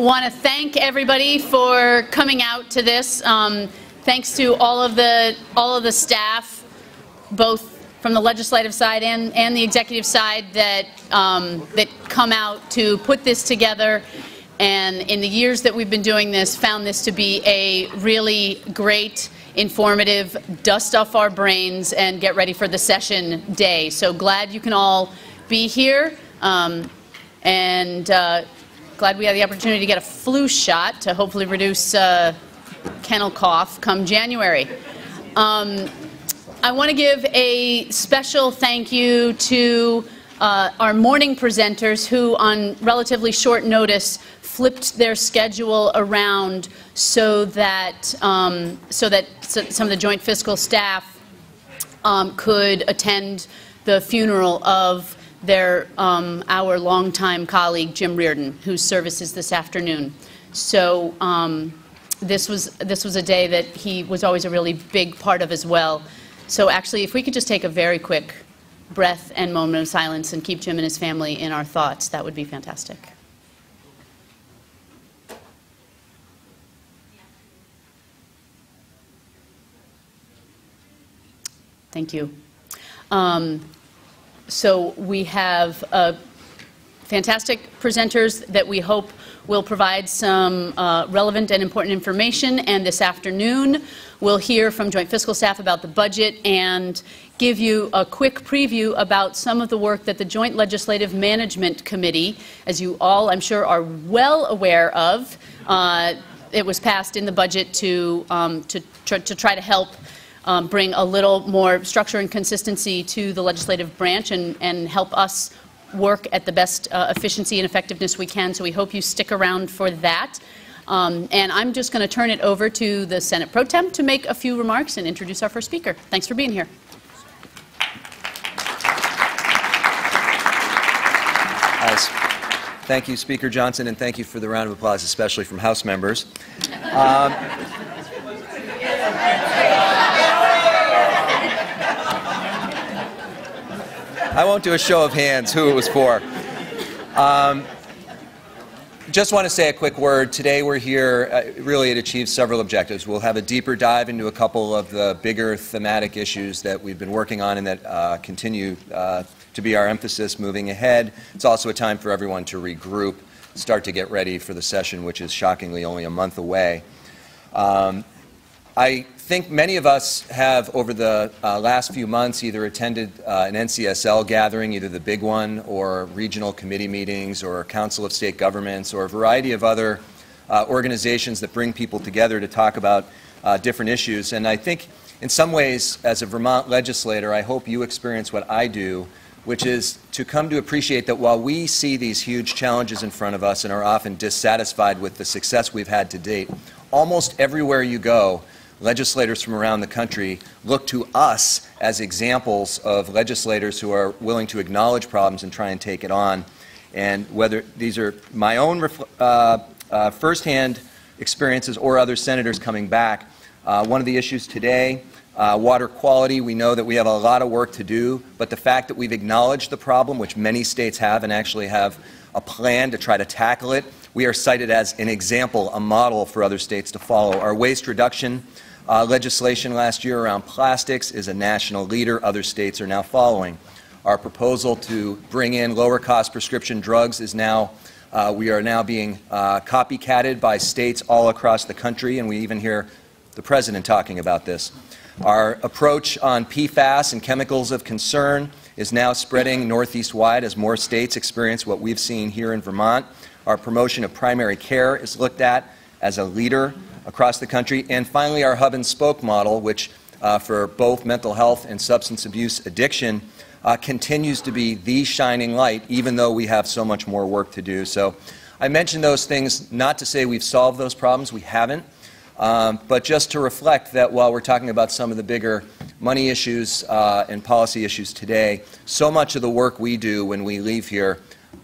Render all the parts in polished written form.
want to thank everybody for coming out to this. Thanks to all of the staff, both from the legislative side and the executive side, that come out to put this together. And in the years that we've been doing this, found this to be a really great, informative, dust off our brains and get ready for the session day. So glad you can all be here, and glad we had the opportunity to get a flu shot to hopefully reduce kennel cough come January. I want to give a special thank you to our morning presenters who, on relatively short notice, flipped their schedule around so that some of the joint fiscal staff could attend the funeral of our longtime colleague Jim Reardon, whose service is this afternoon. So this was a day that he was always a really big part of as well. So actually, if we could just take a very quick breath and moment of silence and keep Jim and his family in our thoughts, that would be fantastic. Thank you. So we have fantastic presenters that we hope will provide some relevant and important information, and this afternoon we'll hear from joint fiscal staff about the budget and give you a quick preview about some of the work that the Joint Legislative Management Committee, as you all I'm sure are well aware of, it was passed in the budget to try to help bring a little more structure and consistency to the legislative branch and help us work at the best efficiency and effectiveness we can. So we hope you stick around for that. And I'm just going to turn it over to the Senate Pro Tem to make a few remarks and introduce our first speaker. Thanks for being here. Thank you, Speaker Johnson, and thank you for the round of applause, especially from House members. I won't do a show of hands who it was for. Just want to say a quick word. Today we're here, really it achieves several objectives. We'll have a deeper dive into a couple of the bigger thematic issues that we've been working on and that continue to be our emphasis moving ahead. It's also a time for everyone to regroup, start to get ready for the session, which is shockingly only a month away. I think many of us have, over the last few months, either attended an NCSL gathering, either the big one, or regional committee meetings, or Council of State Governments, or a variety of other organizations that bring people together to talk about different issues. And I think, in some ways, as a Vermont legislator, I hope you experience what I do, which is to come to appreciate that while we see these huge challenges in front of us and are often dissatisfied with the success we've had to date, almost everywhere you go, legislators from around the country look to us as examples of legislators who are willing to acknowledge problems and try and take it on. And whether these are my own firsthand experiences or other senators coming back, one of the issues today, water quality, we know that we have a lot of work to do, but the fact that we've acknowledged the problem, which many states have and actually have a plan to try to tackle it, we are cited as an example, a model for other states to follow. Our waste reduction legislation last year around plastics is a national leader. Other states are now following. Our proposal to bring in lower cost prescription drugs is now, we are now being copycatted by states all across the country, and we even hear the President talking about this. Our approach on PFAS and chemicals of concern is now spreading northeast-wide as more states experience what we've seen here in Vermont. Our promotion of primary care is looked at as a leader across the country. And finally, our hub and spoke model, which for both mental health and substance abuse addiction continues to be the shining light, even though we have so much more work to do. So I mention those things not to say we've solved those problems, we haven't, but just to reflect that while we're talking about some of the bigger money issues and policy issues today, so much of the work we do when we leave here,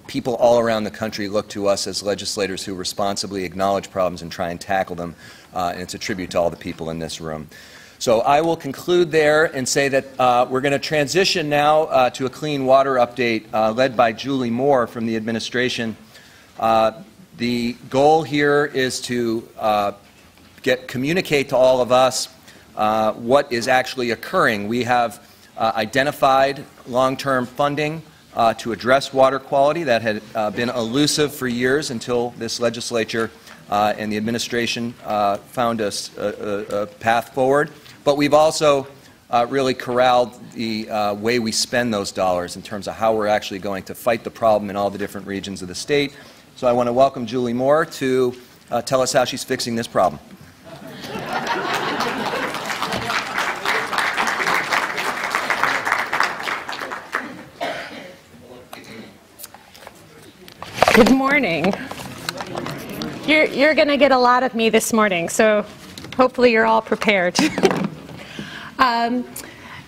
people all around the country look to us as legislators who responsibly acknowledge problems and try and tackle them, and it's a tribute to all the people in this room. So I will conclude there and say that we're going to transition now to a clean water update led by Julie Moore from the administration. The goal here is to communicate to all of us what is actually occurring. We have identified long-term funding to address water quality that had been elusive for years until this legislature and the administration found a path forward. But we've also really corralled the way we spend those dollars in terms of how we're actually going to fight the problem in all the different regions of the state. So I want to welcome Julie Moore to tell us how she's fixing this problem. Good morning. You're going to get a lot of me this morning, so hopefully you're all prepared.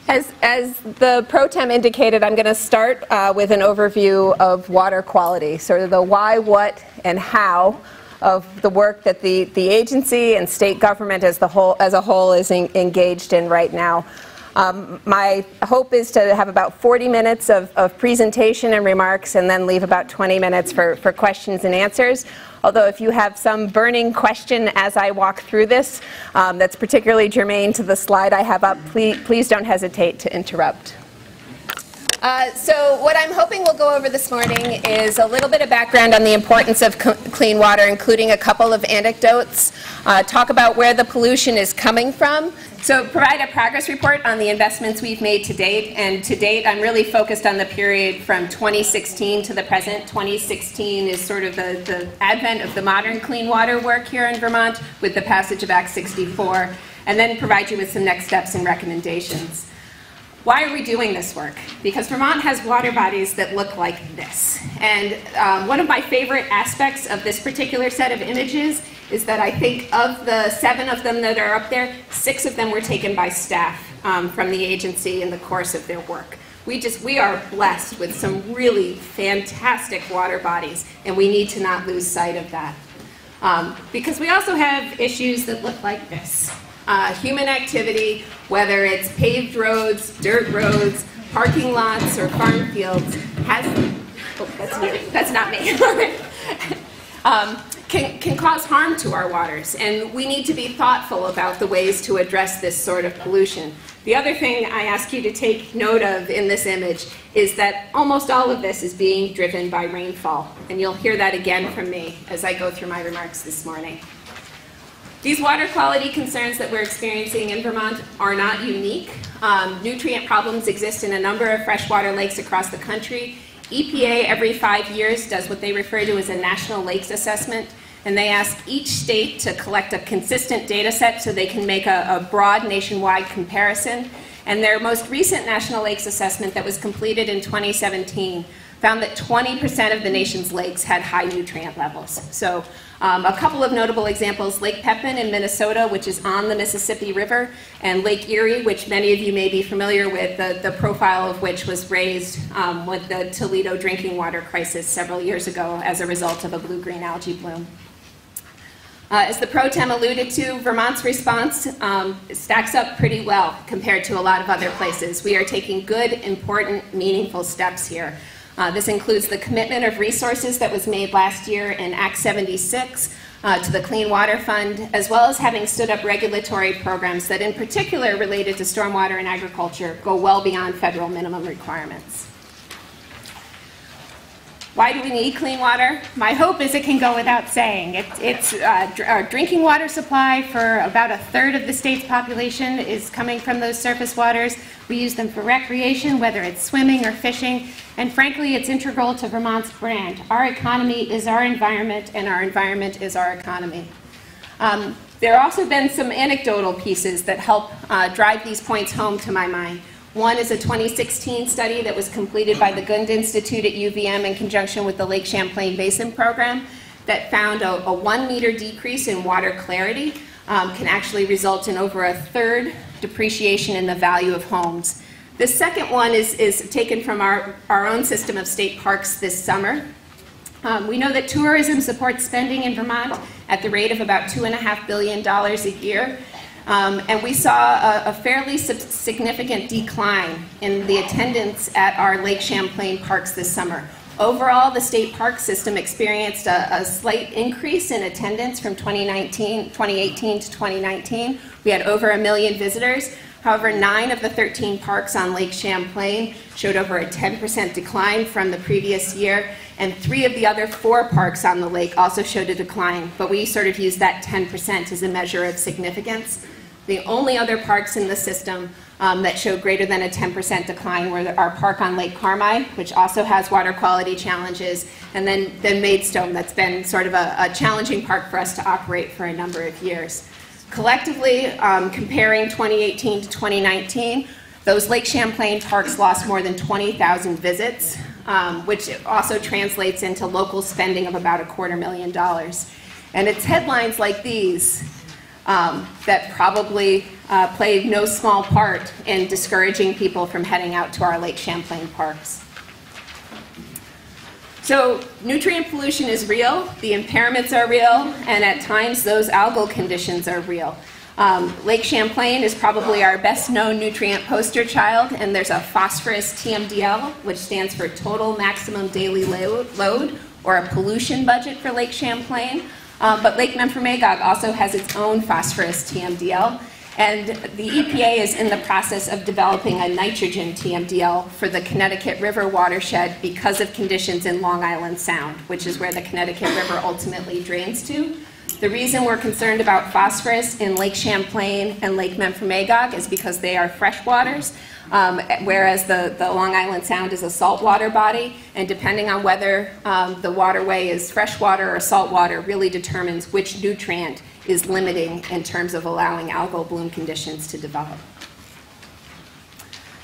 As the pro tem indicated, I'm going to start with an overview of water quality, sort of the why, what, and how of the work that the agency and state government as a whole is engaged in right now. My hope is to have about 40 minutes of presentation and remarks and then leave about 20 minutes for questions and answers. Although if you have some burning question as I walk through this that's particularly germane to the slide I have up, please don't hesitate to interrupt. So what I'm hoping we'll go over this morning is a little bit of background on the importance of clean water, including a couple of anecdotes, talk about where the pollution is coming from, so provide a progress report on the investments we've made to date, and to date I'm really focused on the period from 2016 to the present. 2016 is sort of the advent of the modern clean water work here in Vermont with the passage of Act 64, and then provide you with some next steps and recommendations. Why are we doing this work? Because Vermont has water bodies that look like this. And one of my favorite aspects of this particular set of images is that I think of the 7 of them that are up there, 6 of them were taken by staff from the agency in the course of their work. We are blessed with some really fantastic water bodies, and we need to not lose sight of that. Because we also have issues that look like this. Human activity, whether it's paved roads, dirt roads, parking lots, or farm fields, that's not me. Can cause harm to our waters, and we need to be thoughtful about the ways to address this sort of pollution. The other thing I ask you to take note of in this image is that almost all of this is being driven by rainfall, and you'll hear that again from me as I go through my remarks this morning. These water quality concerns that we're experiencing in Vermont are not unique. Nutrient problems exist in a number of freshwater lakes across the country. EPA every 5 years does what they refer to as a national lakes assessment, and they ask each state to collect a consistent data set so they can make a broad nationwide comparison. And their most recent national lakes assessment that was completed in 2017 found that 20% of the nation's lakes had high nutrient levels. So a couple of notable examples: Lake Pepin in Minnesota, which is on the Mississippi River, and Lake Erie, which many of you may be familiar with, the profile of which was raised with the Toledo drinking water crisis several years ago as a result of a blue-green algae bloom. As the pro tem alluded to, Vermont's response stacks up pretty well compared to a lot of other places. We are taking good, important, meaningful steps here. This includes the commitment of resources that was made last year in Act 76 to the Clean Water Fund, as well as having stood up regulatory programs that in particular related to stormwater and agriculture go well beyond federal minimum requirements. Why do we need clean water? My hope is it can go without saying. It's our drinking water supply for about 1/3 of the state's population is coming from those surface waters. We use them for recreation, whether it's swimming or fishing, and frankly, it's integral to Vermont's brand. Our economy is our environment, and our environment is our economy. There have also been some anecdotal pieces that help drive these points home to my mind. One is a 2016 study that was completed by the Gund Institute at UVM in conjunction with the Lake Champlain Basin Program that found a 1-meter decrease in water clarity can actually result in over 1/3 depreciation in the value of homes. The second one is taken from our own system of state parks this summer. We know that tourism supports spending in Vermont at the rate of about $2.5 billion a year. And we saw a fairly significant decline in the attendance at our Lake Champlain parks this summer. Overall, the state park system experienced a slight increase in attendance from 2018 to 2019. We had over 1 million visitors. However, 9 of the 13 parks on Lake Champlain showed over a 10% decline from the previous year, and 3 of the other 4 parks on the lake also showed a decline, but we sort of used that 10% as a measure of significance. The only other parks in the system that showed greater than a 10% decline were our park on Lake Carmine, which also has water quality challenges, and then Maidstone, that's been sort of a challenging park for us to operate for a number of years. Collectively, comparing 2018 to 2019, those Lake Champlain parks lost more than 20,000 visits, which also translates into local spending of about $250,000. And it's headlines like these that probably played no small part in discouraging people from heading out to our Lake Champlain parks. So nutrient pollution is real, the impairments are real, and at times those algal conditions are real. Lake Champlain is probably our best known nutrient poster child, and there's a phosphorus TMDL, which stands for total maximum daily load, or a pollution budget for Lake Champlain. But Lake Memphremagog also has its own phosphorus TMDL, and the EPA is in the process of developing a nitrogen TMDL for the Connecticut River watershed because of conditions in Long Island Sound, which is where the Connecticut River ultimately drains to. The reason we're concerned about phosphorus in Lake Champlain and Lake Memphremagog is because they are freshwaters, whereas the Long Island Sound is a saltwater body, and depending on whether the waterway is freshwater or saltwater really determines which nutrient is limiting in terms of allowing algal bloom conditions to develop.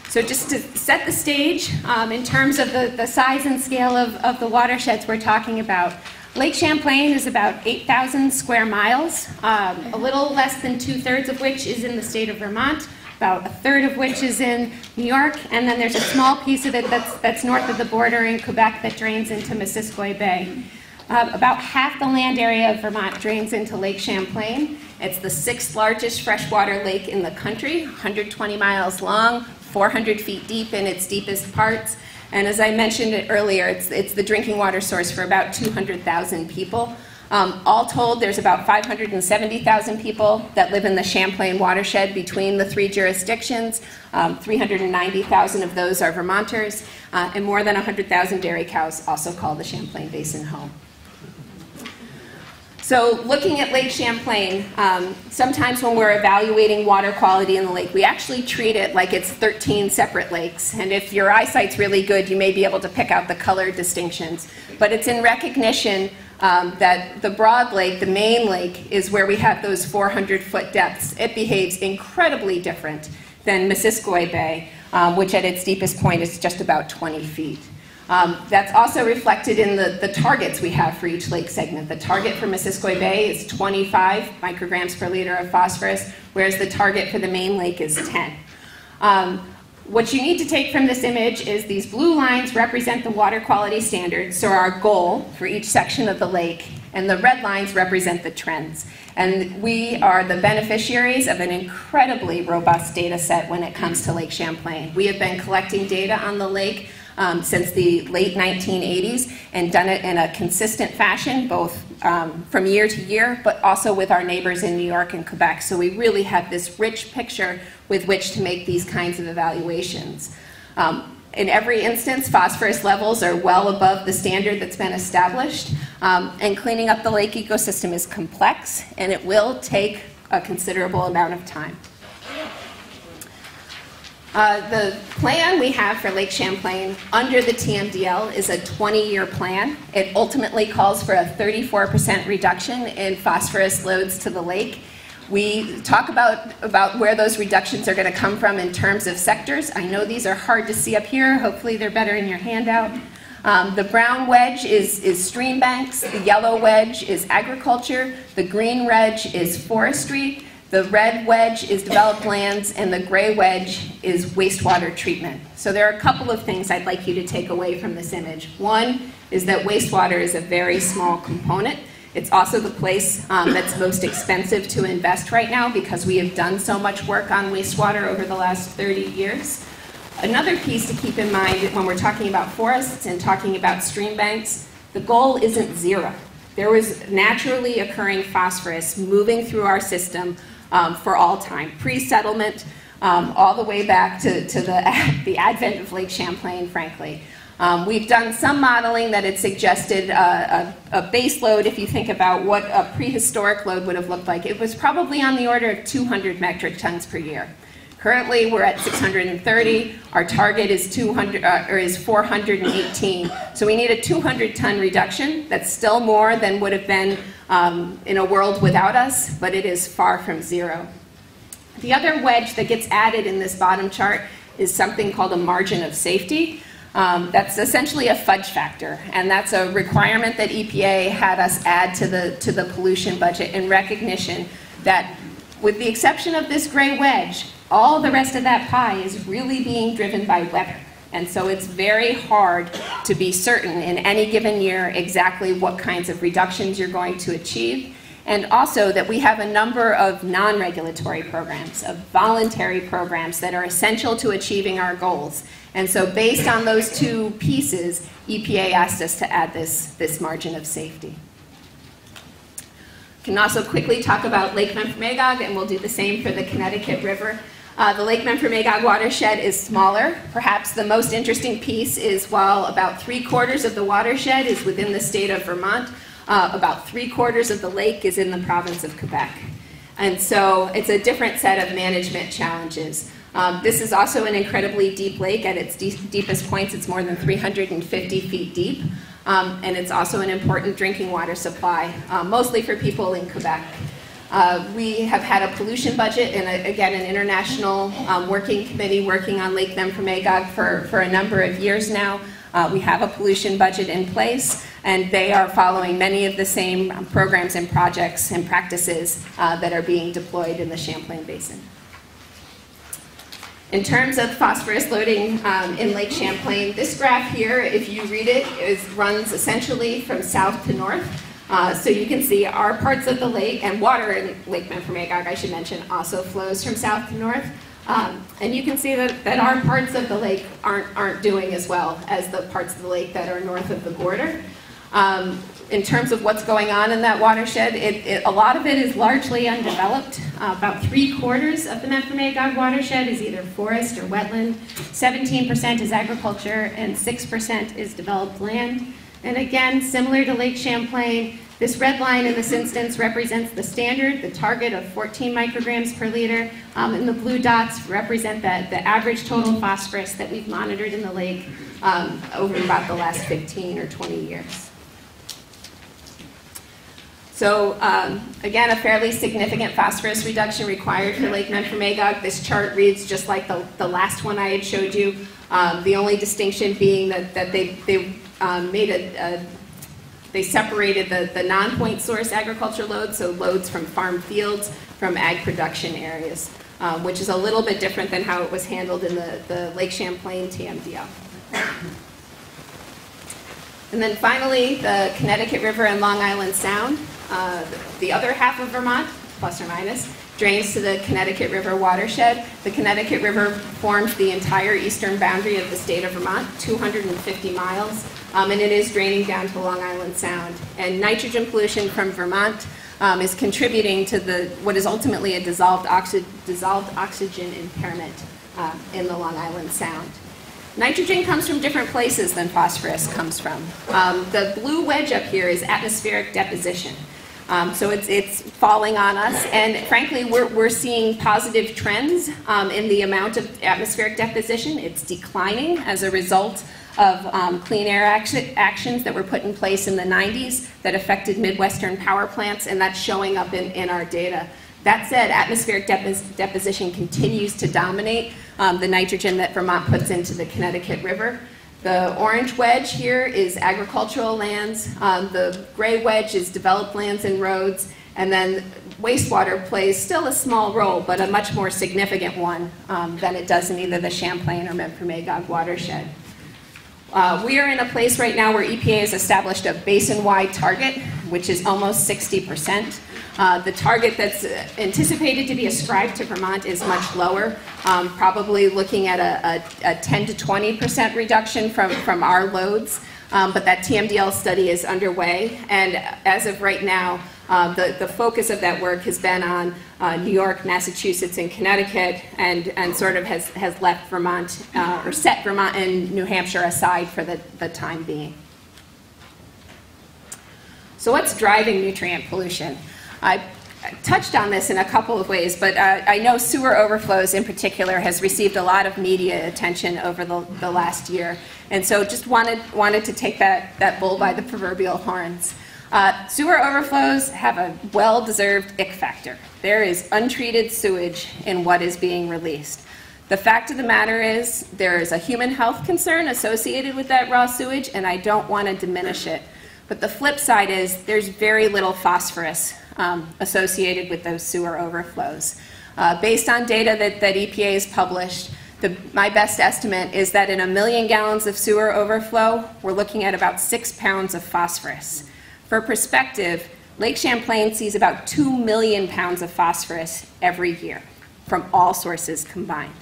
So just to set the stage, in terms of the size and scale of the watersheds we're talking about, Lake Champlain is about 8,000 square miles, a little less than 2/3 of which is in the state of Vermont, about 1/3 of which is in New York, and then there's a small piece of it that's north of the border in Quebec that drains into Missisquoi Bay. About half the land area of Vermont drains into Lake Champlain. It's the 6th largest freshwater lake in the country, 120 miles long, 400 feet deep in its deepest parts. And as I mentioned earlier, it's the drinking water source for about 200,000 people. All told, there's about 570,000 people that live in the Champlain watershed between the 3 jurisdictions. 390,000 of those are Vermonters, and more than 100,000 dairy cows also call the Champlain Basin home. So looking at Lake Champlain, sometimes when we're evaluating water quality in the lake, we actually treat it like it's 13 separate lakes. And if your eyesight's really good, you may be able to pick out the color distinctions. But it's in recognition that the Broad Lake, the main lake, is where we have those 400-foot depths. It behaves incredibly different than Missisquoi Bay, which at its deepest point is just about 20 feet. That's also reflected in the targets we have for each lake segment. The target for Missisquoi Bay is 25 micrograms per liter of phosphorus, whereas the target for the main lake is 10. What you need to take from this image is these blue lines represent the water quality standards, so our goal for each section of the lake, and the red lines represent the trends. And we are the beneficiaries of an incredibly robust data set when it comes to Lake Champlain. We have been collecting data on the lake since the late 1980s and done it in a consistent fashion, both from year to year, but also with our neighbors in New York and Quebec. So we really have this rich picture with which to make these kinds of evaluations. In every instance, phosphorus levels are well above the standard that's been established, and cleaning up the lake ecosystem is complex, and it will take a considerable amount of time. The plan we have for Lake Champlain under the TMDL is a 20-year plan. It ultimately calls for a 34% reduction in phosphorus loads to the lake. We talk about where those reductions are going to come from in terms of sectors. I know these are hard to see up here. Hopefully they're better in your handout. The brown wedge is stream banks. The yellow wedge is agriculture. The green wedge is forestry. The red wedge is developed lands, and the gray wedge is wastewater treatment. So there are a couple of things I'd like you to take away from this image. One is that wastewater is a very small component. It's also the place that's most expensive to invest right now because we have done so much work on wastewater over the last 30 years. Another piece to keep in mind when we're talking about forests and talking about stream banks, the goal isn't zero. There was naturally occurring phosphorus moving through our system for all time, pre-settlement, all the way back to the advent of Lake Champlain, frankly. We've done some modeling that had suggested a base load, if you think about what a prehistoric load would have looked like. It was probably on the order of 200 metric tons per year. Currently, we're at 630. Our target is 418. So we need a 200-ton reduction. That's still more than would have been in a world without us, but it is far from zero. The other wedge that gets added in this bottom chart is something called a margin of safety. That's essentially a fudge factor, and that's a requirement that EPA had us add to the pollution budget in recognition that, with the exception of this gray wedge, all the rest of that pie is really being driven by weather. And so it's very hard to be certain in any given year exactly what kinds of reductions you're going to achieve. And also that we have a number of non-regulatory programs, of voluntary programs that are essential to achieving our goals. And so based on those two pieces, EPA asked us to add this margin of safety. Can also quickly talk about Lake Memphremagog, and we'll do the same for the Connecticut River. The Lake Memphremagog watershed is smaller. Perhaps the most interesting piece is while about 3/4 of the watershed is within the state of Vermont, about 3/4 of the lake is in the province of Quebec. And so it's a different set of management challenges. This is also an incredibly deep lake. At its deepest points, it's more than 350 feet deep. And it's also an important drinking water supply, mostly for people in Quebec. We have had a pollution budget and, again, an international working committee working on Lake Memphremagog for a number of years now. We have a pollution budget in place, and they are following many of the same programs and projects and practices that are being deployed in the Champlain Basin. In terms of phosphorus loading in Lake Champlain, this graph here, if you read it, runs essentially from south to north. So you can see our parts of the lake, and water in Lake Memphremagog, I should mention, also flows from south to north. And you can see that our parts of the lake aren't doing as well as the parts of the lake that are north of the border. In terms of what's going on in that watershed, a lot of it is largely undeveloped. About 3/4 of the Memphremagog watershed is either forest or wetland. 17% is agriculture, and 6% is developed land. And again, similar to Lake Champlain, this red line in this instance represents the standard, the target of 14 micrograms per liter, and the blue dots represent the average total phosphorus that we've monitored in the lake over about the last 15 or 20 years. So again, a fairly significant phosphorus reduction required for Lake Memphremagog. This chart reads just like the last one I had showed you, the only distinction being that they separated the non-point source agriculture loads, so loads from farm fields, from ag production areas, which is a little bit different than how it was handled in the Lake Champlain TMDL. And then finally, the Connecticut River and Long Island Sound, the other half of Vermont, plus or minus, drains to the Connecticut River watershed. The Connecticut River forms the entire eastern boundary of the state of Vermont, 250 miles, and it is draining down to Long Island Sound. And nitrogen pollution from Vermont is contributing to what is ultimately a dissolved oxygen impairment in the Long Island Sound. Nitrogen comes from different places than phosphorus comes from. The blue wedge up here is atmospheric deposition. So it's falling on us, and frankly, we're seeing positive trends in the amount of atmospheric deposition. It's declining as a result of clean air actions that were put in place in the 90s that affected Midwestern power plants, and that's showing up in our data. That said, atmospheric deposition continues to dominate the nitrogen that Vermont puts into the Connecticut River. The orange wedge here is agricultural lands. The gray wedge is developed lands and roads. And then wastewater plays still a small role, but a much more significant one than it does in either the Champlain or Memphremagog watershed. We are in a place right now where EPA has established a basin-wide target, which is almost 60%. The target that's anticipated to be ascribed to Vermont is much lower, probably looking at a 10 to 20% reduction from our loads. But that TMDL study is underway, and as of right now, the focus of that work has been on New York, Massachusetts, and Connecticut, and sort of has left Vermont, or set Vermont and New Hampshire aside for the time being. So what's driving nutrient pollution? I touched on this in a couple of ways, but I know sewer overflows in particular has received a lot of media attention over the last year, and so just wanted to take that bull by the proverbial horns. Sewer overflows have a well-deserved ick factor. There is untreated sewage in what is being released. The fact of the matter is there is a human health concern associated with that raw sewage, and I don't want to diminish it. But the flip side is there's very little phosphorus associated with those sewer overflows. Based on data that EPA has published, my best estimate is that in 1 million gallons of sewer overflow, we're looking at about 6 pounds of phosphorus. For perspective, Lake Champlain sees about 2 million pounds of phosphorus every year from all sources combined.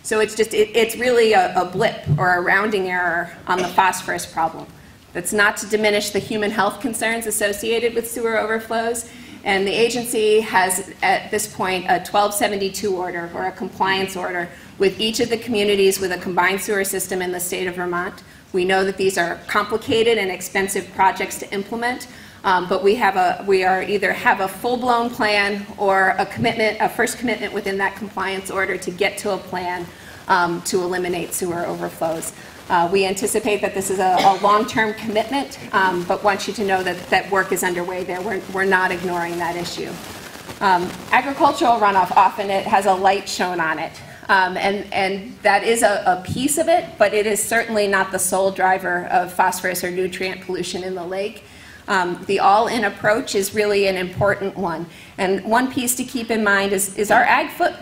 So it's really a blip or a rounding error on the phosphorus problem. That's not to diminish the human health concerns associated with sewer overflows. And the agency has, at this point, a 1272 order, or a compliance order, with each of the communities with a combined sewer system in the state of Vermont. We know that these are complicated and expensive projects to implement, but we either have a full-blown plan or a first commitment within that compliance order to get to a plan to eliminate sewer overflows. We anticipate that this is a long-term commitment, but want you to know that work is underway there. We're not ignoring that issue. Agricultural runoff, often it has a light shown on it, and that is a piece of it, but it is certainly not the sole driver of phosphorus or nutrient pollution in the lake. The all-in approach is really an important one. And one piece to keep in mind is our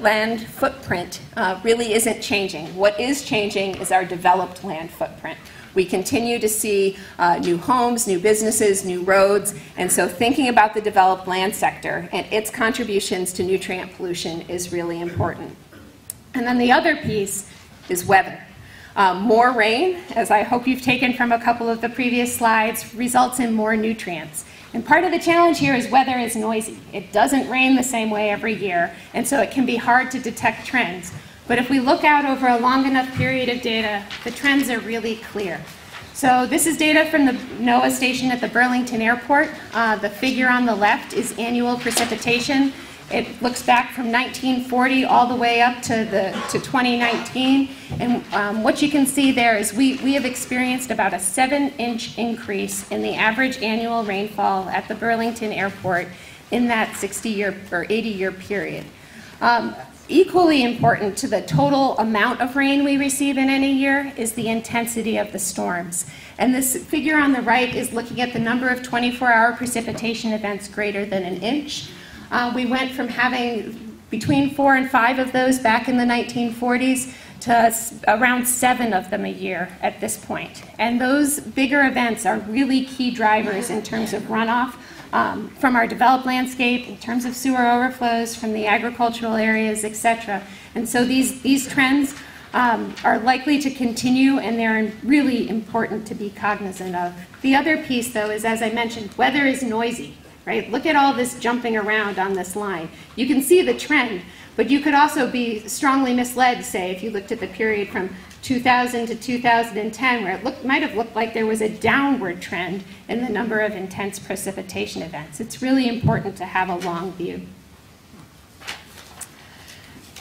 land footprint really isn't changing. What is changing is our developed land footprint. We continue to see new homes, new businesses, new roads, and so thinking about the developed land sector and its contributions to nutrient pollution is really important. And then the other piece is weather. More rain, as I hope you've taken from a couple of the previous slides, results in more nutrients. And part of the challenge here is weather is noisy. It doesn't rain the same way every year, and so it can be hard to detect trends. But if we look out over a long enough period of data, the trends are really clear. So this is data from the NOAA station at the Burlington Airport. The figure on the left is annual precipitation. It looks back from 1940 all the way up to 2019. And what you can see there is we have experienced about a 7-inch increase in the average annual rainfall at the Burlington Airport in that 60-year or 80-year period. Equally important to the total amount of rain we receive in any year is the intensity of the storms. And this figure on the right is looking at the number of 24-hour precipitation events greater than an inch. We went from having between 4 and 5 of those back in the 1940s to around 7 of them a year at this point. And those bigger events are really key drivers in terms of runoff from our developed landscape, in terms of sewer overflows from the agricultural areas, etc. And so these trends are likely to continue, and they're really important to be cognizant of. The other piece, though, is, as I mentioned, weather is noisy. Right? Look at all this jumping around on this line. You can see the trend, but you could also be strongly misled, say, if you looked at the period from 2000 to 2010, where it might have looked like there was a downward trend in the number of intense precipitation events. It's really important to have a long view.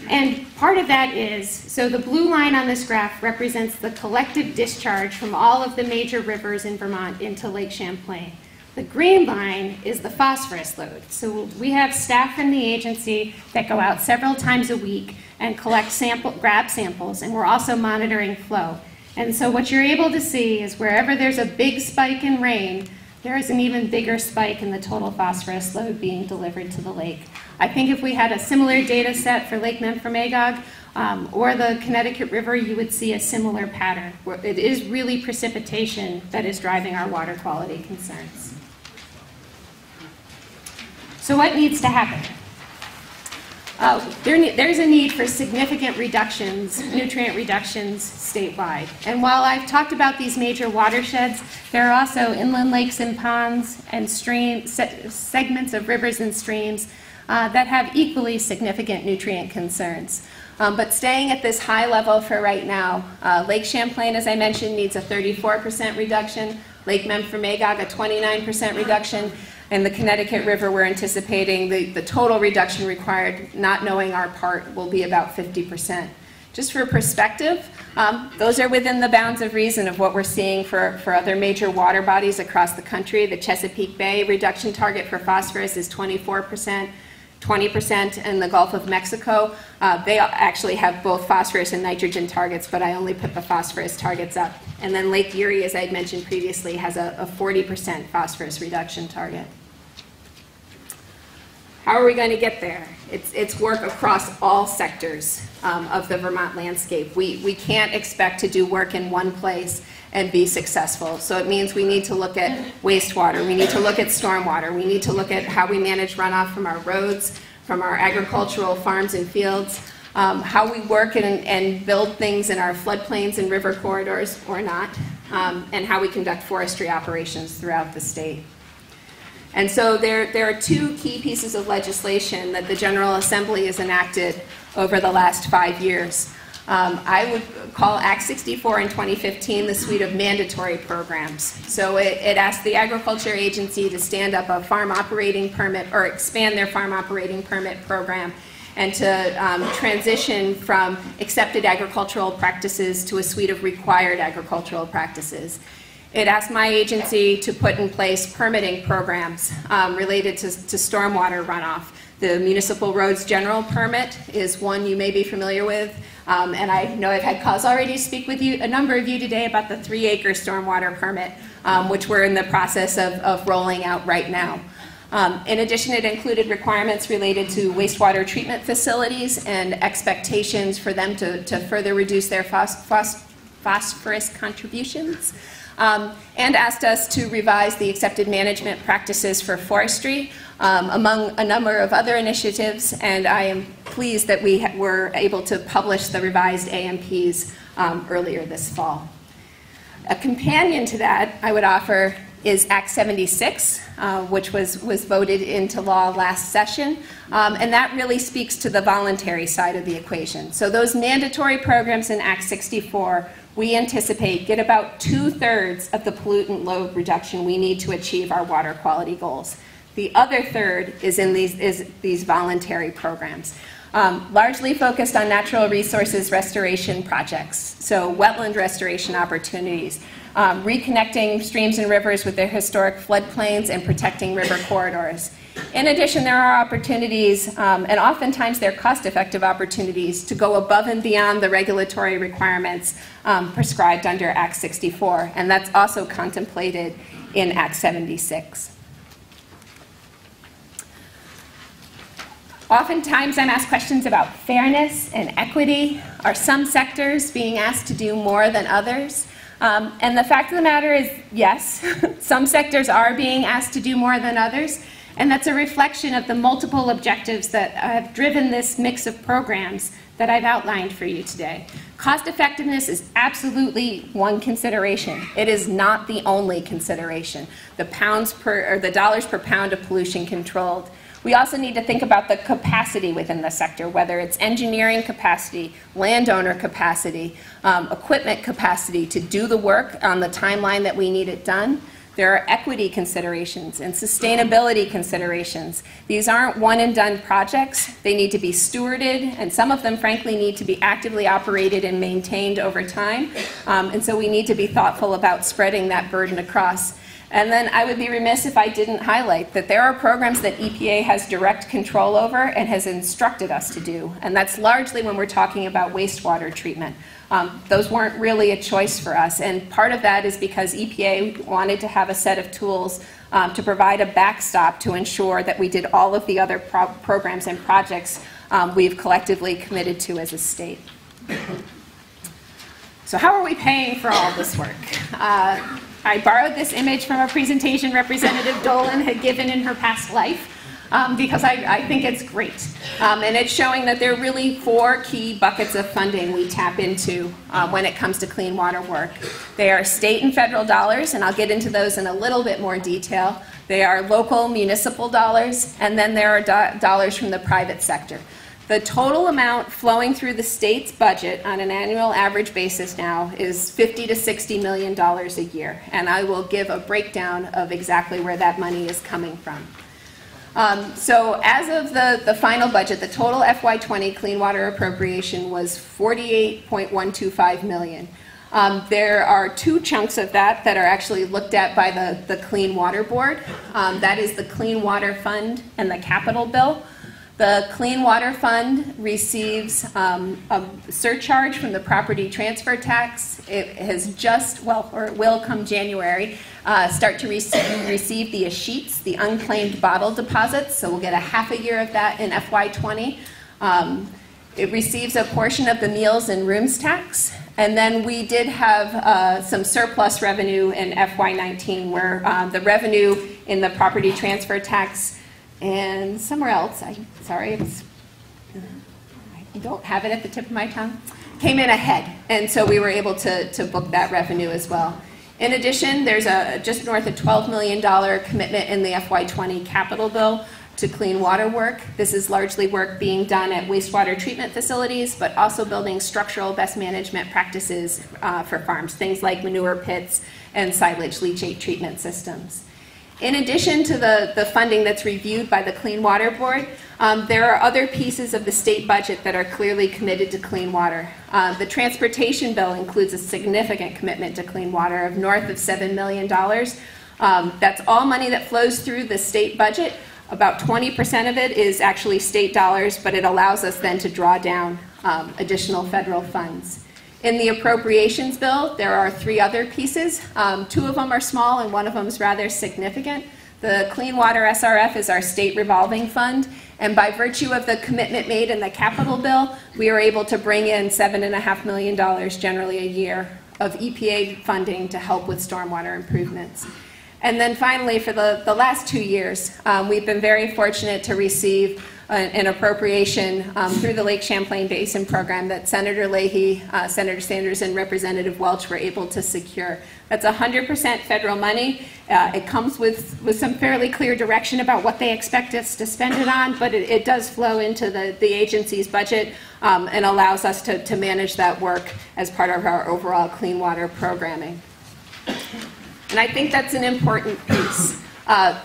And part of that is, so the blue line on this graph represents the collective discharge from all of the major rivers in Vermont into Lake Champlain. The green line is the phosphorus load. So we have staff from the agency that go out several times a week and collect grab samples, and we're also monitoring flow. And so what you're able to see is wherever there's a big spike in rain, there is an even bigger spike in the total phosphorus load being delivered to the lake. I think if we had a similar data set for Lake Memphremagog or the Connecticut River, you would see a similar pattern, where it is really precipitation that is driving our water quality concerns. So what needs to happen? There's a need for significant reductions, nutrient reductions statewide. And while I've talked about these major watersheds, there are also inland lakes and ponds and segments of rivers and streams that have equally significant nutrient concerns. But staying at this high level for right now, Lake Champlain, as I mentioned, needs a 34% reduction, Lake Memphremagog a 29% reduction, and the Connecticut River, we're anticipating the total reduction required, not knowing our part, will be about 50%. Just for perspective, those are within the bounds of reason of what we're seeing for other major water bodies across the country. The Chesapeake Bay reduction target for phosphorus is 24%, 20% in the Gulf of Mexico. They actually have both phosphorus and nitrogen targets, but I only put the phosphorus targets up. And then Lake Erie, as I had mentioned previously, has a 40% phosphorus reduction target. How are we going to get there? It's work across all sectors of the Vermont landscape. We can't expect to do work in one place and be successful. So it means we need to look at wastewater, we need to look at stormwater, we need to look at how we manage runoff from our roads, from our agricultural farms and fields, how we work and build things in our floodplains and river corridors or not, and how we conduct forestry operations throughout the state. And so there are two key pieces of legislation that the General Assembly has enacted over the last 5 years. I would call Act 64 in 2015 the suite of mandatory programs. So it asked the Agriculture Agency to stand up a farm operating permit or expand their farm operating permit program and to transition from accepted agricultural practices to a suite of required agricultural practices. It asked my agency to put in place permitting programs related to stormwater runoff. The Municipal Roads General Permit is one you may be familiar with, and I know I've had cause already to speak with you, a number of you today, about the 3-acre stormwater permit, which we're in the process of rolling out right now. In addition, it included requirements related to wastewater treatment facilities and expectations for them to further reduce their phosphorus contributions. And asked us to revise the accepted management practices for forestry, among a number of other initiatives, and I am pleased that we were able to publish the revised AMPs earlier this fall. A companion to that I would offer is Act 76, which was voted into law last session, and that really speaks to the voluntary side of the equation. So those mandatory programs in Act 64, we anticipate get about 2/3 of the pollutant load reduction we need to achieve our water quality goals. The other third is in these voluntary programs, largely focused on natural resources restoration projects, so wetland restoration opportunities, reconnecting streams and rivers with their historic floodplains and protecting river corridors. In addition, there are opportunities, and oftentimes they're cost-effective opportunities, to go above and beyond the regulatory requirements prescribed under Act 64, and that's also contemplated in Act 76. Oftentimes I'm asked questions about fairness and equity. Are some sectors being asked to do more than others? And the fact of the matter is, yes, some sectors are being asked to do more than others, and that's a reflection of the multiple objectives that have driven this mix of programs that I've outlined for you today. Cost effectiveness is absolutely one consideration. It is not the only consideration. The dollars per pound of pollution controlled. We also need to think about the capacity within the sector, whether it's engineering capacity, landowner capacity, equipment capacity to do the work on the timeline that we need it done. There are equity considerations and sustainability considerations. These aren't one-and-done projects. They need to be stewarded, and some of them, frankly, need to be actively operated and maintained over time. And so we need to be thoughtful about spreading that burden across. And then I would be remiss if I didn't highlight that there are programs that EPA has direct control over and has instructed us to do, and that's largely when we're talking about wastewater treatment. Those weren't really a choice for us, and part of that is because EPA wanted to have a set of tools to provide a backstop to ensure that we did all of the other programs and projects we've collectively committed to as a state. So how are we paying for all this work? I borrowed this image from a presentation Representative Dolan had given in her past life. because I think it's great. And it's showing that there are really 4 key buckets of funding we tap into when it comes to clean water work. They are state and federal dollars, and I'll get into those in a little bit more detail. They are local municipal dollars, and then there are dollars from the private sector. The total amount flowing through the state's budget on an annual average basis now is $50 to $60 million a year, and I will give a breakdown of exactly where that money is coming from. So as of the final budget, the total FY20 clean water appropriation was $48.125 million. There are 2 chunks of that are actually looked at by the Clean Water Board. That is the Clean Water Fund and the capital bill. The Clean Water Fund receives a surcharge from the property transfer tax. It has just, well, or it will come January, start to receive the Ashe, the unclaimed bottle deposits. So we'll get a half a year of that in FY20. It receives a portion of the meals and rooms tax. And then we did have some surplus revenue in FY19 where the revenue in the property transfer tax and somewhere else, I don't have it at the tip of my tongue, came in ahead. And so we were able to book that revenue as well. In addition, there's a just north of $12 million commitment in the FY20 capital bill to clean water work. This is largely work being done at wastewater treatment facilities, but also building structural best management practices for farms, things like manure pits and silage leachate treatment systems. In addition to the funding that's reviewed by the Clean Water Board, there are other pieces of the state budget that are clearly committed to clean water. The transportation bill includes a significant commitment to clean water of north of $7 million. That's all money that flows through the state budget. About 20% of it is actually state dollars, but it allows us then to draw down additional federal funds. In the appropriations bill, there are 3 other pieces. 2 of them are small and 1 of them is rather significant. The Clean Water SRF is our state revolving fund, and by virtue of the commitment made in the capital bill, we are able to bring in $7.5 million generally a year of EPA funding to help with stormwater improvements. And then finally, for the last 2 years, we've been very fortunate to receive an appropriation through the Lake Champlain Basin program that Senator Leahy, Senator Sanders, and Representative Welch were able to secure. That's 100% federal money. It comes with some fairly clear direction about what they expect us to spend it on, but it does flow into the agency's budget and allows us to manage that work as part of our overall clean water programming. And I think that's an important piece.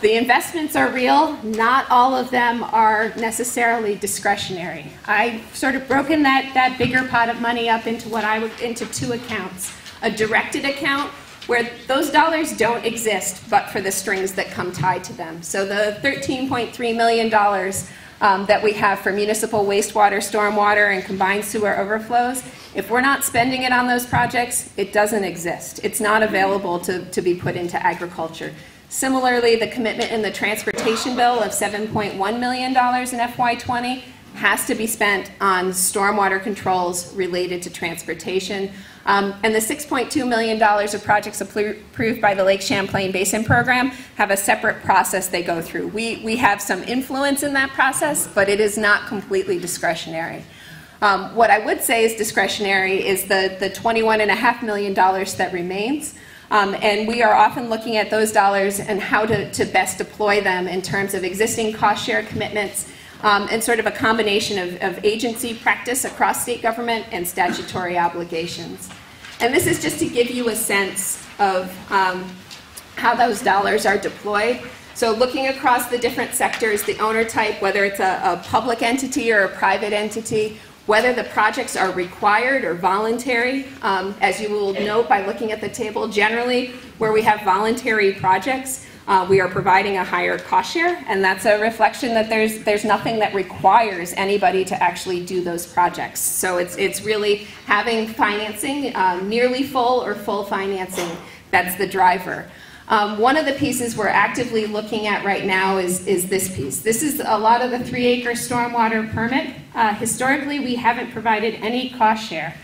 The investments are real. Not all of them are necessarily discretionary. I've sort of broken that bigger pot of money up into into 2 accounts. A directed account where those dollars don't exist but for the strings that come tied to them. So the $13.3 million that we have for municipal wastewater, stormwater, and combined sewer overflows, if we're not spending it on those projects, it doesn't exist. It's not available to be put into agriculture. Similarly, the commitment in the transportation bill of $7.1 million in FY20 has to be spent on stormwater controls related to transportation. And the $6.2 million of projects approved by the Lake Champlain Basin program have a separate process they go through. We have some influence in that process, but it is not completely discretionary. What I would say is discretionary is the $21.5 million that remains. And we are often looking at those dollars and how to best deploy them in terms of existing cost share commitments and sort of a combination of agency practice across state government and statutory obligations. And this is just to give you a sense of how those dollars are deployed. So looking across the different sectors, the owner type, whether it's a public entity or a private entity, whether the projects are required or voluntary. As you will note by looking at the table, generally where we have voluntary projects, we are providing a higher cost share, and that's a reflection that there's nothing that requires anybody to actually do those projects. So it's really having financing, nearly full or full financing, that's the driver. One of the pieces we're actively looking at right now is this piece. This is a lot of the 3-acre stormwater permit. Historically, we haven't provided any cost share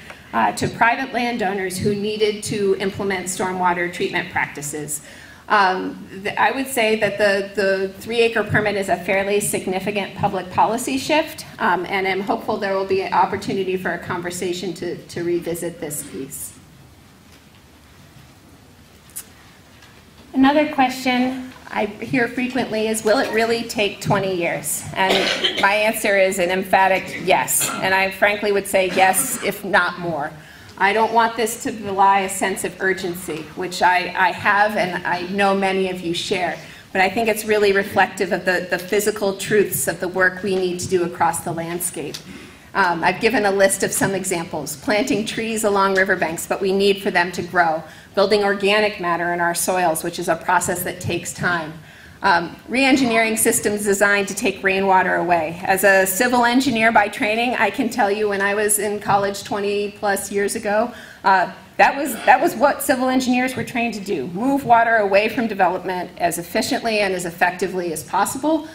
to private landowners who needed to implement stormwater treatment practices. I would say that the 3-acre permit is a fairly significant public policy shift, and I'm hopeful there will be an opportunity for a conversation to revisit this piece. Another question I hear frequently is, will it really take 20 years? And my answer is an emphatic yes, and I frankly would say yes, if not more. I don't want this to belie a sense of urgency, which I have and I know many of you share, but I think it's really reflective of the physical truths of the work we need to do across the landscape. I've given a list of some examples. Planting trees along riverbanks, but we need for them to grow. Building organic matter in our soils, which is a process that takes time. Re-engineering systems designed to take rainwater away. As a civil engineer by training, I can tell you when I was in college 20 plus years ago, that was what civil engineers were trained to do. Move water away from development as efficiently and as effectively as possible.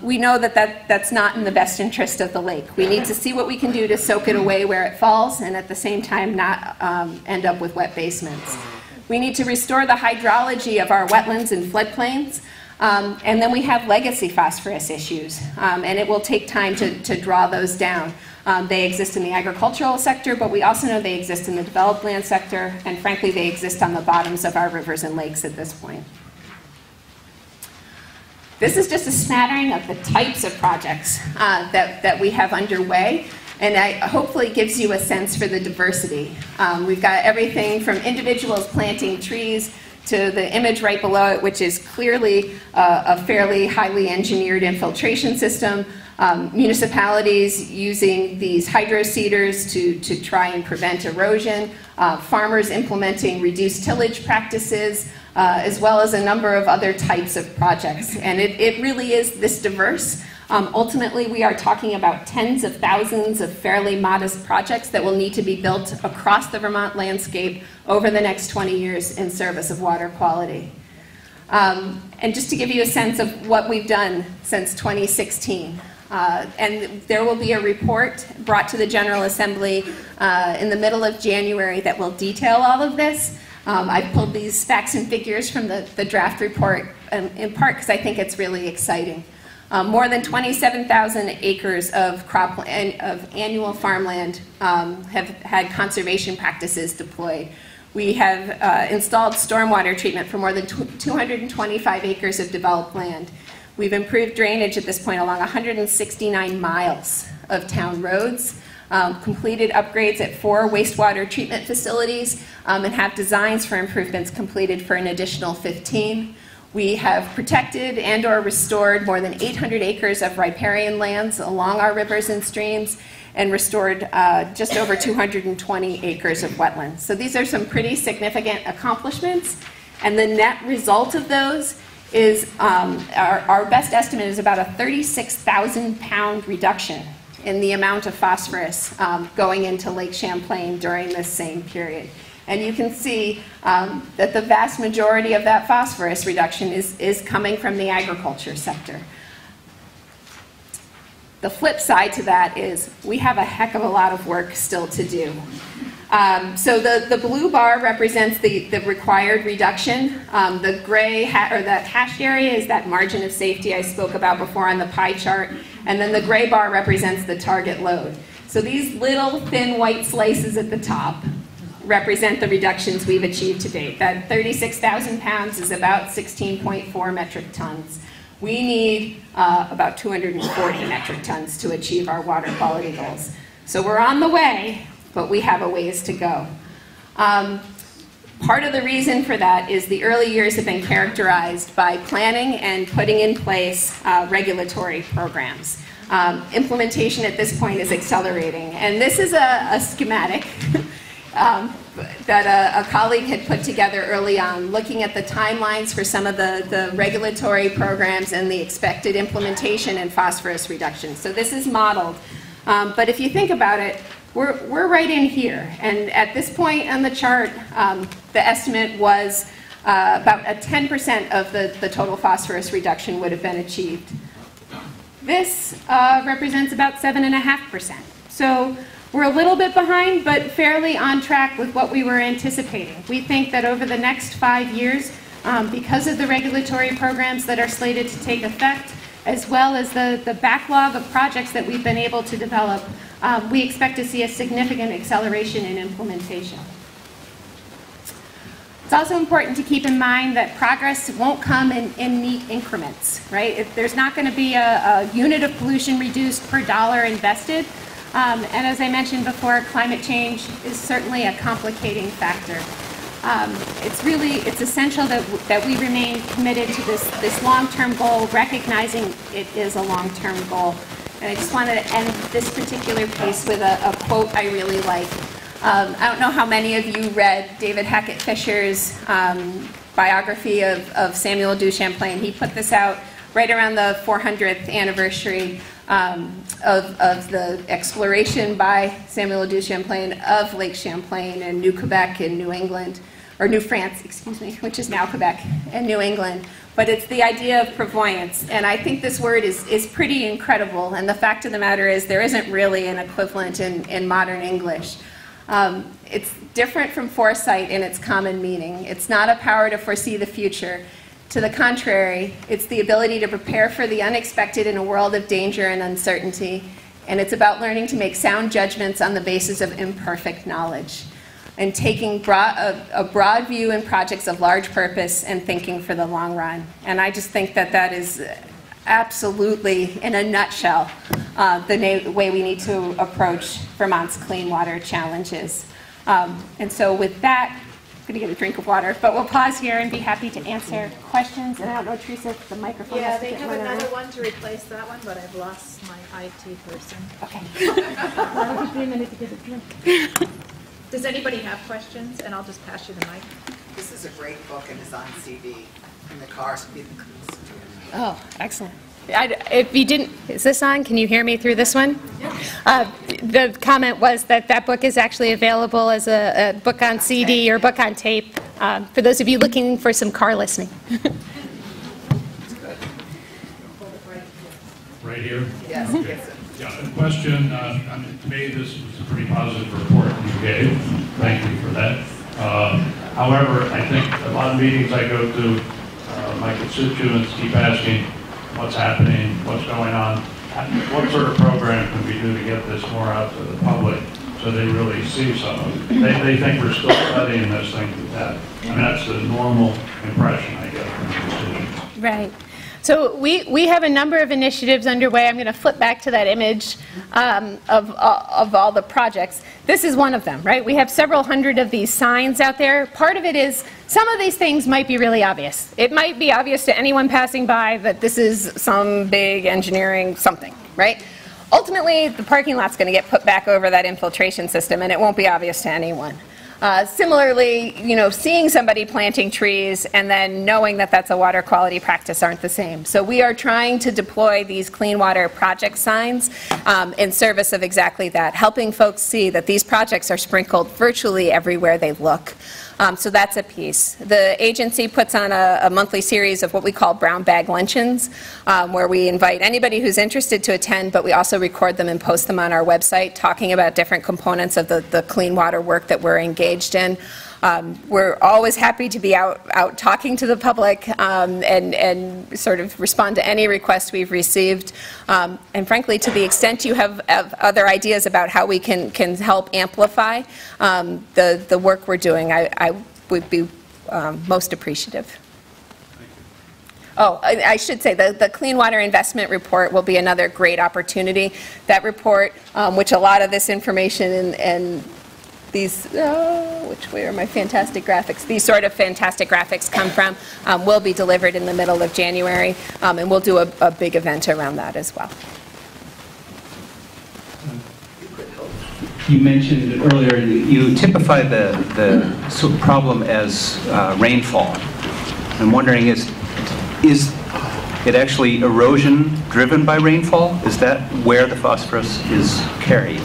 We know that that's not in the best interest of the lake. We need to see what we can do to soak it away where it falls and at the same time not end up with wet basements. We need to restore the hydrology of our wetlands and floodplains. And then we have legacy phosphorus issues, and it will take time to draw those down. They exist in the agricultural sector, but we also know they exist in the developed land sector, and frankly, they exist on the bottoms of our rivers and lakes at this point. This is just a smattering of the types of projects that we have underway, and hopefully gives you a sense for the diversity. We've got everything from individuals planting trees to the image right below it, which is clearly a fairly highly engineered infiltration system. Municipalities using these hydro-seeders to try and prevent erosion. Farmers implementing reduced tillage practices, as well as a number of other types of projects. And it really is this diverse. Ultimately, we are talking about tens of thousands of fairly modest projects that will need to be built across the Vermont landscape over the next 20 years in service of water quality. And just to give you a sense of what we've done since 2016, and there will be a report brought to the General Assembly in the middle of January that will detail all of this. I've pulled these facts and figures from the draft report in part because I think it's really exciting. More than 27,000 acres of annual farmland have had conservation practices deployed. We have installed stormwater treatment for more than 225 acres of developed land. We've improved drainage at this point along 169 miles of town roads, completed upgrades at 4 wastewater treatment facilities, and have designs for improvements completed for an additional 15. We have protected and or restored more than 800 acres of riparian lands along our rivers and streams, and restored just over 220 acres of wetlands. So these are some pretty significant accomplishments, and the net result of those is our best estimate is about a 36,000 pound reduction in the amount of phosphorus going into Lake Champlain during this same period. And you can see that the vast majority of that phosphorus reduction is coming from the agriculture sector. The flip side to that is we have a heck of a lot of work still to do. So the blue bar represents the required reduction. The gray, or that hashed area is that margin of safety I spoke about before on the pie chart. And then the gray bar represents the target load. So these little thin white slices at the top represent the reductions we've achieved to date. That 36,000 pounds is about 16.4 metric tons. We need about 240 metric tons to achieve our water quality goals. So we're on the way, but we have a ways to go. Part of the reason for that is the early years have been characterized by planning and putting in place regulatory programs. Implementation at this point is accelerating, and this is a schematic that a colleague had put together early on, looking at the timelines for some of the regulatory programs and the expected implementation and phosphorus reduction. So this is modeled, but if you think about it, we're right in here, and at this point on the chart, the estimate was about a 10% of the total phosphorus reduction would have been achieved. This represents about 7.5%. So we're a little bit behind, but fairly on track with what we were anticipating. We think that over the next 5 years, Because of the regulatory programs that are slated to take effect, as well as the backlog of projects that we've been able to develop, we expect to see a significant acceleration in implementation. It's also important to keep in mind that progress won't come in neat increments, right? There's not going to be a unit of pollution reduced per dollar invested. And as I mentioned before, climate change is certainly a complicating factor. It's essential that we remain committed to this long-term goal, recognizing it is a long-term goal. And I just wanted to end this particular piece with a quote I really like. I don't know how many of you read David Hackett Fisher's biography of Samuel du Champlain. He put this out right around the 400th anniversary of the exploration by Samuel du Champlain of Lake Champlain and New Quebec in New England, or New France, excuse me, which is now Quebec and New England. But it's the idea of prevoyance, and I think this word is pretty incredible, and the fact of the matter is there isn't really an equivalent in modern English. It's different from foresight in its common meaning. It's not a power to foresee the future. To the contrary, it's the ability to prepare for the unexpected in a world of danger and uncertainty, and it's about learning to make sound judgments on the basis of imperfect knowledge, and taking a broad view in projects of large purpose and thinking for the long run. And I just think that that is absolutely, in a nutshell, the way we need to approach Vermont's clean water challenges. And so with that, I'm going to get a drink of water, but we'll pause here and be happy to answer questions. And I don't know, Teresa, if the microphone Yeah, has to they get have one another around. one to replace that one, but I've lost my IT person. Okay. That'll take me a minute to get a drink. Does anybody have questions? And I'll just pass you the mic. This is a great book and is on CD in the car, so people can listen to it. Oh, excellent. If you didn't, is this on? Can you hear me through this one? The comment was that that book is actually available as a book on CD or book on tape for those of you looking for some car listening. Right here? Yes, Okay. yes. Yeah, a question. To me, this was a pretty positive report you gave. Thank you for that. However, I think a lot of meetings I go to, my constituents keep asking what's happening, what's going on, what sort of program can we do to get this more out to the public so they really see some of it. They think we're still studying this thing to death. I mean, that's the normal impression I get from constituents. Right. So we have a number of initiatives underway. I'm going to flip back to that image of all the projects. This is one of them, right? We have several hundred of these signs out there. Part of it is some of these things might be really obvious. It might be obvious to anyone passing by that this is some big engineering something, right? Ultimately, the parking lot's going to get put back over that infiltration system, and it won't be obvious to anyone. Similarly, seeing somebody planting trees and then knowing that that's a water quality practice aren't the same. So we are trying to deploy these clean water project signs in service of exactly that, helping folks see that these projects are sprinkled virtually everywhere they look. So that's a piece. The agency puts on a monthly series of what we call brown bag luncheons, where we invite anybody who's interested to attend, but we also record them and post them on our website, talking about different components of the clean water work that we're engaged in. We're always happy to be out talking to the public and sort of respond to any requests we've received. And frankly, to the extent you have other ideas about how we can help amplify the work we're doing, I would be most appreciative. Oh, I should say the Clean Water Investment Report will be another great opportunity. That report, which a lot of this information and these, which way are my fantastic graphics? These sort of fantastic graphics come from, will be delivered in the middle of January, and we'll do a big event around that as well. You mentioned earlier, you typify the problem as rainfall. I'm wondering, is it actually erosion driven by rainfall? Is that where the phosphorus is carried?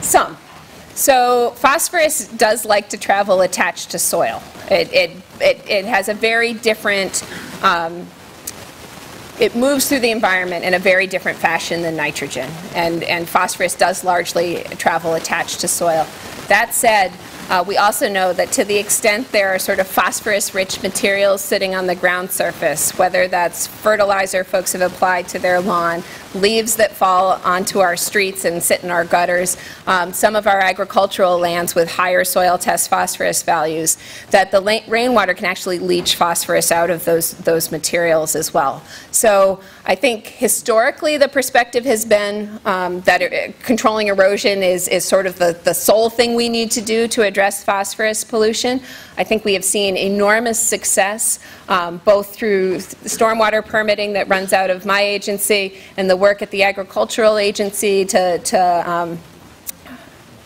Some. So phosphorus does like to travel attached to soil. It has a very different, it moves through the environment in a very different fashion than nitrogen. And phosphorus does largely travel attached to soil. That said, We also know that to the extent there are sort of phosphorus-rich materials sitting on the ground surface, whether that's fertilizer folks have applied to their lawn, leaves that fall onto our streets and sit in our gutters, some of our agricultural lands with higher soil test phosphorus values, that the rainwater can actually leach phosphorus out of those materials as well. So I think historically the perspective has been that controlling erosion is sort of the sole thing we need to do to address phosphorus pollution. I think we have seen enormous success both through stormwater permitting that runs out of my agency and the work at the agricultural agency to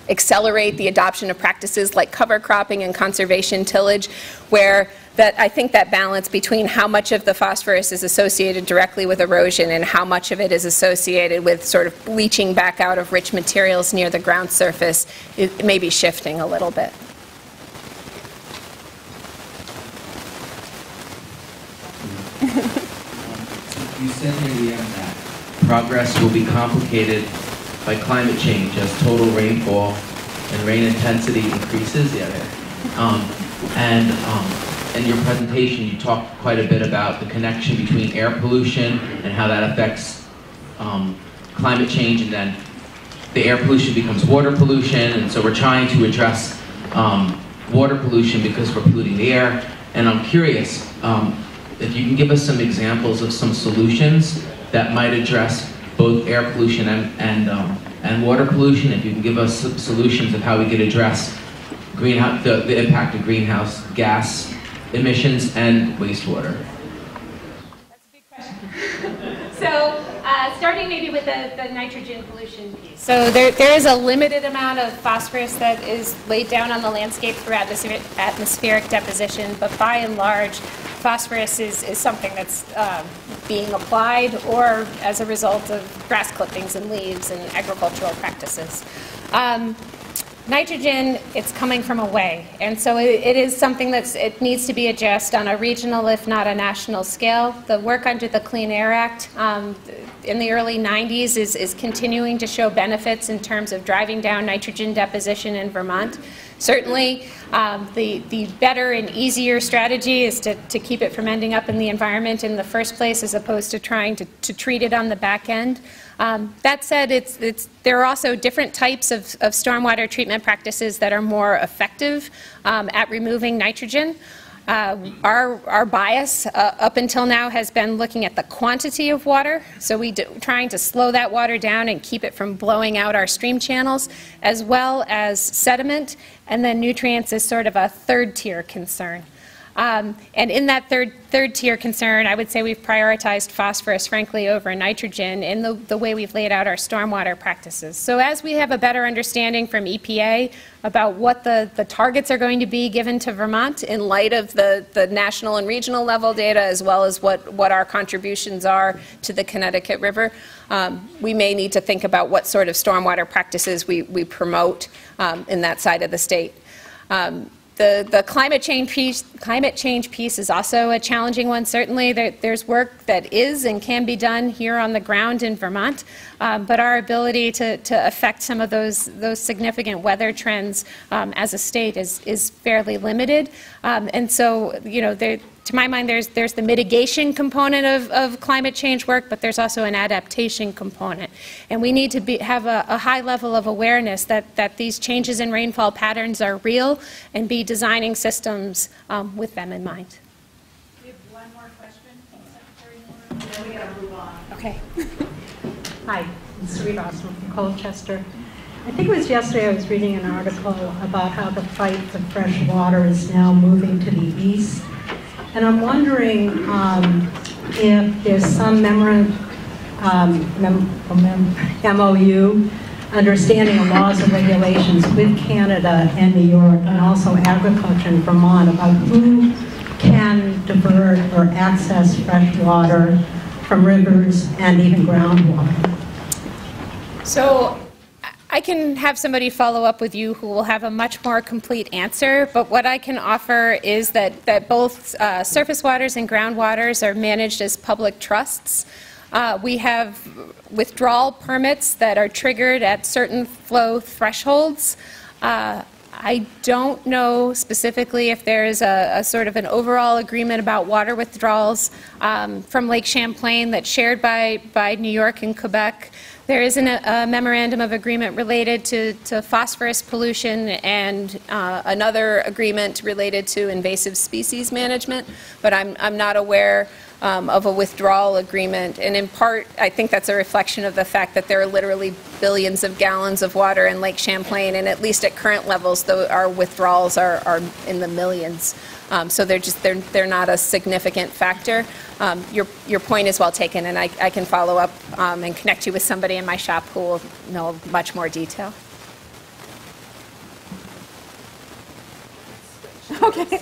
accelerate the adoption of practices like cover cropping and conservation tillage, where I think that balance between how much of the phosphorus is associated directly with erosion and how much of it is associated with sort of leaching back out of rich materials near the ground surface, it may be shifting a little bit. You said near the end that progress will be complicated by climate change as total rainfall and rain intensity increases. Yeah, there. In your presentation, you talked quite a bit about the connection between air pollution and how that affects climate change, and then the air pollution becomes water pollution, and so we're trying to address water pollution because we're polluting the air. And I'm curious if you can give us some examples of some solutions that might address both air pollution and water pollution. If you can give us some solutions of how we could address the impact of greenhouse gas emissions and wastewater. That's a big question. So starting maybe with the nitrogen pollution piece. So there is a limited amount of phosphorus that is laid down on the landscape through atmospheric deposition, but by and large, phosphorus is something that's being applied or as a result of grass clippings and leaves and agricultural practices. Nitrogen, it's coming from away, and so it is something it needs to be addressed on a regional, if not a national scale. The work under the Clean Air Act in the early 90s is continuing to show benefits in terms of driving down nitrogen deposition in Vermont. Certainly, the better and easier strategy is to keep it from ending up in the environment in the first place, as opposed to trying to treat it on the back end. That said, there are also different types of stormwater treatment practices that are more effective at removing nitrogen. Our bias up until now has been looking at the quantity of water, so trying to slow that water down and keep it from blowing out our stream channels, as well as sediment, and then nutrients is sort of a third-tier concern. And in that third-tier concern, I would say we've prioritized phosphorus, frankly, over nitrogen in the way we've laid out our stormwater practices. So as we have a better understanding from EPA about what the targets are going to be given to Vermont in light of the national and regional level data, as well as what our contributions are to the Connecticut River, we may need to think about what sort of stormwater practices we promote in that side of the state. The climate change piece is also a challenging one. Certainly, there's work that is and can be done here on the ground in Vermont, but our ability to affect some of those significant weather trends as a state is fairly limited. And so, you know, to my mind, there's the mitigation component of climate change work, but there's also an adaptation component. And we need to have a high level of awareness that these changes in rainfall patterns are real, and be designing systems with them in mind. We have one more question. Secretary Moore. Then we got to move on. Okay. Hi, it's Rita Osman from Colchester. I think it was yesterday I was reading an article about how the fight for fresh water is now moving to the east. And I'm wondering if there's some MOU, understanding of laws and regulations with Canada and New York, and also agriculture in Vermont, about who can divert or access fresh water from rivers and even groundwater. So I can have somebody follow up with you who will have a much more complete answer, but what I can offer is that both surface waters and groundwaters are managed as public trusts. We have withdrawal permits that are triggered at certain flow thresholds. I don't know specifically if there is a sort of an overall agreement about water withdrawals from Lake Champlain that's shared by New York and Quebec. There is a memorandum of agreement related to phosphorus pollution and another agreement related to invasive species management, but I'm not aware of a withdrawal agreement. And in part, I think that's a reflection of the fact that there are literally billions of gallons of water in Lake Champlain, and at least at current levels, though, our withdrawals are in the millions. So they're not a significant factor. Your point is well taken, and I can follow up and connect you with somebody in my shop who will know much more detail. Okay.